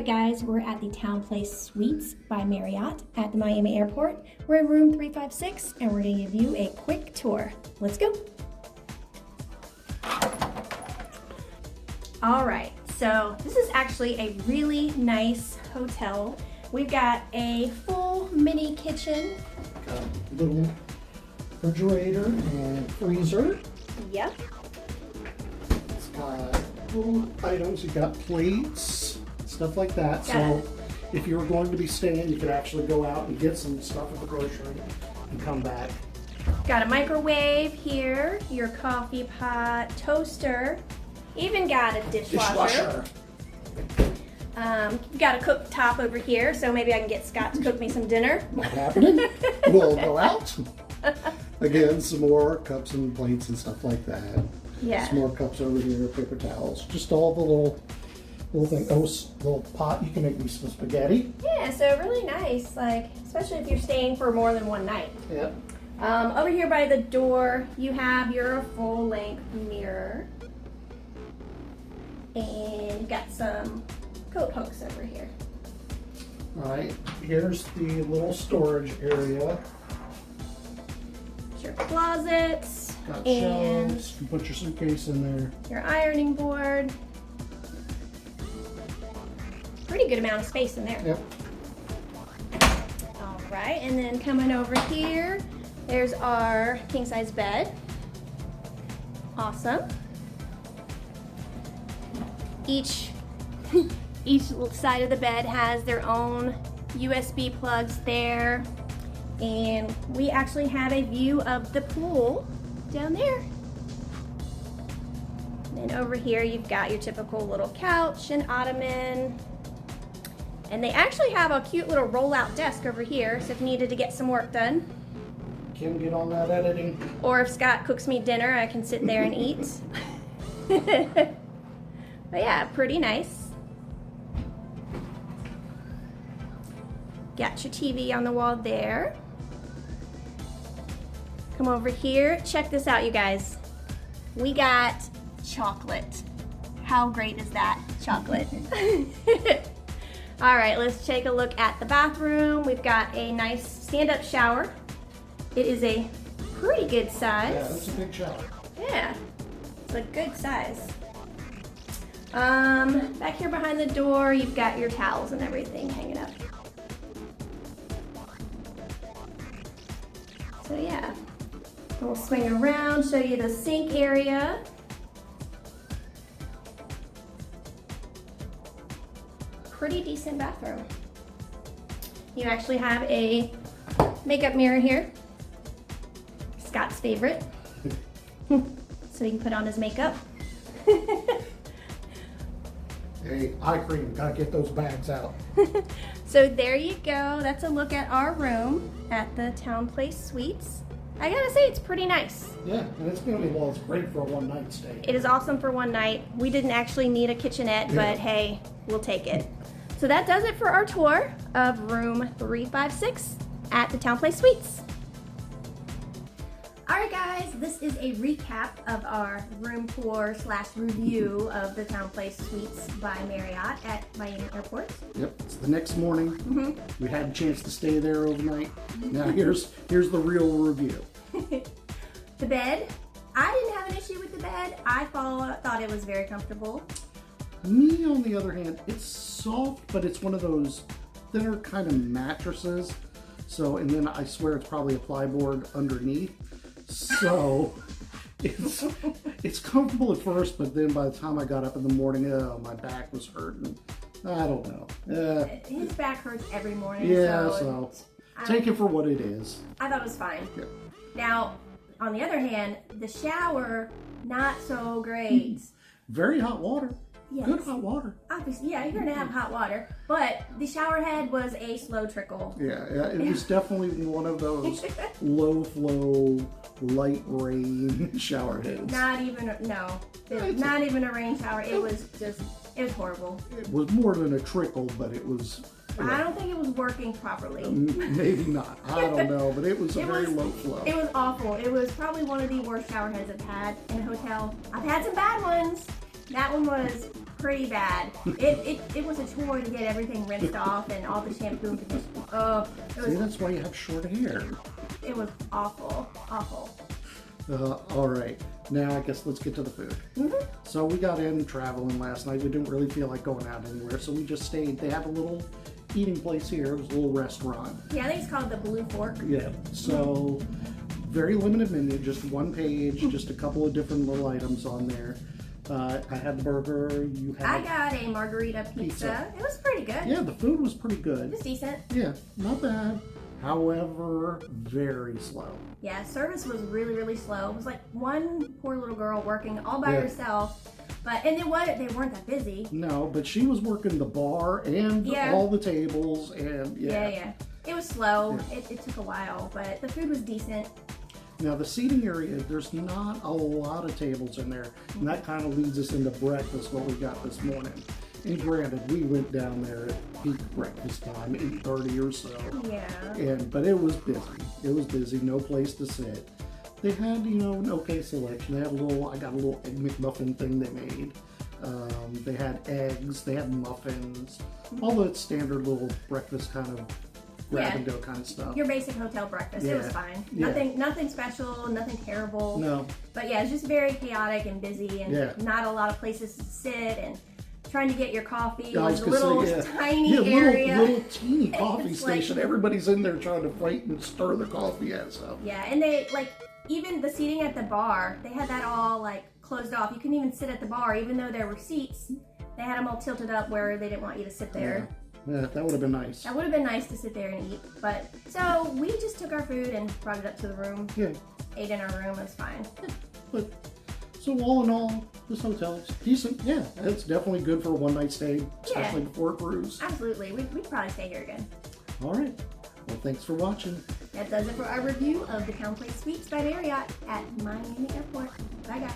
guys, we're at the Towneplace Suites by Marriott at the Miami Airport. We're in room 356 and we're gonna give you a quick tour. Let's go. All right, so this is actually a really nice hotel. We've got a full mini kitchen. Got a little refrigerator and freezer. Yep. It's got little items. You got plates, stuff like that. Got So if you were going to be staying, you could actually go out and get some stuff at the grocery and come back. Got a microwave here, your coffee pot, toaster, even got a dishwasher. Got a cooktop over here, so maybe I can get Scott to cook me some dinner. Not happening. We'll go out. Again, some more cups and plates and stuff like that. Yeah. Some more cups over here, paper towels. Just all the little thing. Oh, little pot. You can make me some spaghetti. Yeah, so really nice, like, especially if you're staying for more than one night. Yep. Over here by the door, you have your full-length mirror. And you've got some coat hooks over here. All right. Here's the little storage area. Your closets. Got And shelves. You can put your suitcase in there. your ironing board. Pretty good amount of space in there. Yep. All right, and then coming over here, there's our king-size bed. Awesome. Each side of the bed has their own USB plugs there. And we actually have a view of the pool down there. And over here you've got your typical little couch and ottoman. And they actually have a cute little roll-out desk over here, so if you needed to get some work done. Kim, get on that editing. Or if Scott cooks me dinner, I can sit there and eat. But yeah, pretty nice. Got your TV on the wall there. Come over here. Check this out, you guys. We got chocolate. How great is that? Chocolate. All right, let's take a look at the bathroom. We've got a nice stand-up shower. It is a pretty good size. Yeah, that's a big shower. Yeah, it's a good size. Back here behind the door, you've got your towels and everything hanging up. So yeah, we'll swing around, show you the sink area. Pretty decent bathroom. You actually have a makeup mirror here. Scott's favorite. So he can put on his makeup. Hey, eye cream, gotta get those bags out. So there you go. That's a look at our room at the Towneplace Suites. I gotta say, it's pretty nice. Yeah, and it's gonna be, well, it's great for a one-night stay. It is awesome for one night. We didn't actually need a kitchenette, but hey, we'll take it. So that does it for our tour of room 356 at the Towneplace Suites. All right, guys, this is a recap of our room tour / review of the Towneplace Suites by Marriott at Miami Airport. Yep, it's the next morning. We had a chance to stay there overnight. Now here's the real review. The bed, I didn't have an issue with the bed. I thought it was very comfortable. Me, on the other hand, it's soft, but it's one of those thinner kind of mattresses. So, and then I swear it's probably a plyboard underneath. So it's comfortable at first, but then by the time I got up in the morning, my back was hurting. I don't know. His back hurts every morning. Yeah, so take it for what it is. I thought it was fine. Yeah. Now, on the other hand, the shower, not so great. Very hot water. Yes. Good hot water. Obviously, yeah, you're gonna have hot water, but the shower head was a slow trickle. Yeah, it was definitely one of those low flow, light rain shower heads. Not even a rain shower. It was horrible. It was more than a trickle, but it was. Yeah. I don't think it was working properly. Maybe not. I don't know, but it was very low flow. It was awful. It was probably one of the worst shower heads I've had in a hotel. I've had some bad ones. That one was pretty bad. It was a chore to get everything rinsed off and all the shampoo and conditioner. Oh, See, that's why you have short hair. it was awful, awful. All right, now I guess let's get to the food. So we got in traveling last night. We didn't really feel like going out anywhere, so we just stayed. They have a little eating place here. It was a little restaurant. Yeah, I think it's called the Blue Fork. Yeah, so very limited menu, just one page, just a couple of different little items on there. I had the burger. You had. I got a margarita pizza. It was pretty good. Yeah, the food was pretty good. It was decent. Yeah, not bad. However, very slow. Yeah, service was really, really slow. It was like one poor little girl working all by herself. And they weren't that busy. No, but she was working the bar and all the tables and Yeah. It was slow. Yeah. It took a while, but the food was decent. Now the seating area, there's not a lot of tables in there. And that kind of leads us into breakfast, what we got this morning. And granted, we went down there at peak breakfast time, 8:30 or so. Yeah. But it was busy. It was busy, no place to sit. They had, an okay selection. They had I got a little egg McMuffin thing they made. They had eggs, they had muffins, all the standard little breakfast kind of grab and go kind of stuff. Your basic hotel breakfast. It was fine. Nothing special, nothing terrible. No. But yeah, it's just very chaotic and busy and not a lot of places to sit and trying to get your coffee. It was a little tiny area. Little teeny coffee station. Everybody's in there trying to fight and stir the coffee at stuff. Yeah, and they even the seating at the bar, they had that all closed off. You couldn't even sit at the bar, even though there were seats. They had them all tilted up where they didn't want you to sit there. Yeah, that would have been nice. That would have been nice to sit there and eat. But so we just took our food and brought it up to the room. Yeah. Ate in our room. It was fine. But so all in all, this hotel is decent. Yeah, it's definitely good for a one-night stay, especially before a cruise. Absolutely. We'd probably stay here again. All right. Well, thanks for watching. That does it for our review of the Towneplace Suites by Marriott at Miami Airport. Bye, guys.